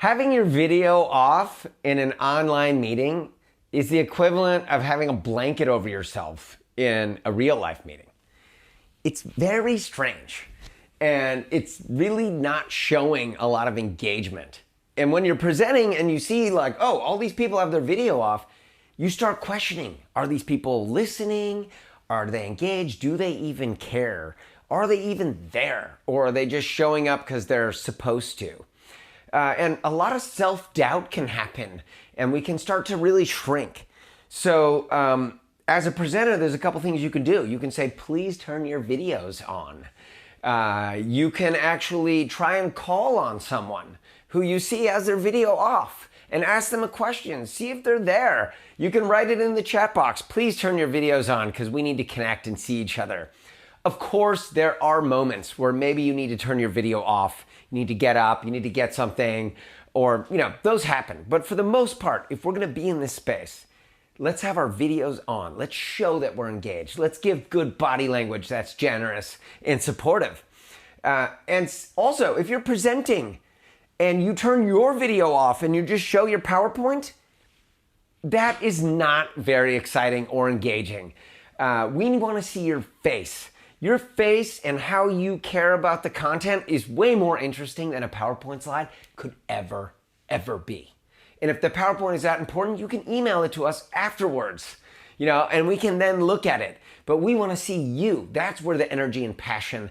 Having your video off in an online meeting is the equivalent of having a blanket over yourself in a real life meeting. It's very strange, and it's really not showing a lot of engagement. And when you're presenting and you see like, oh, all these people have their video off, you start questioning, are these people listening? Are they engaged? Do they even care? Are they even there? Or are they just showing up because they're supposed to? And a lot of self-doubt can happen, and we can start to really shrink. So as a presenter, there's a couple things you can do. You can say, please turn your videos on. You can actually try and call on someone who you see has their video off and ask them a question. See if they're there. You can write it in the chat box. Please turn your videos on because we need to connect and see each other. Of course, there are moments where maybe you need to turn your video off. You need to get up, you need to get something, or, those happen. But for the most part, if we're gonna be in this space, let's have our videos on. Let's show that we're engaged. Let's give good body language that's generous and supportive. And also, if you're presenting and you turn your video off and you just show your PowerPoint, that is not very exciting or engaging. We wanna see your face. Your face and how you care about the content is way more interesting than a PowerPoint slide could ever be. And if the PowerPoint is that important, you can email it to us afterwards, and we can then look at it. But we want to see you. That's where the energy and passion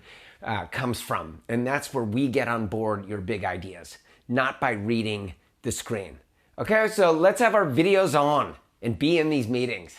comes from. And that's where we get on board your big ideas, not by reading the screen. Okay, so let's have our videos on and be in these meetings.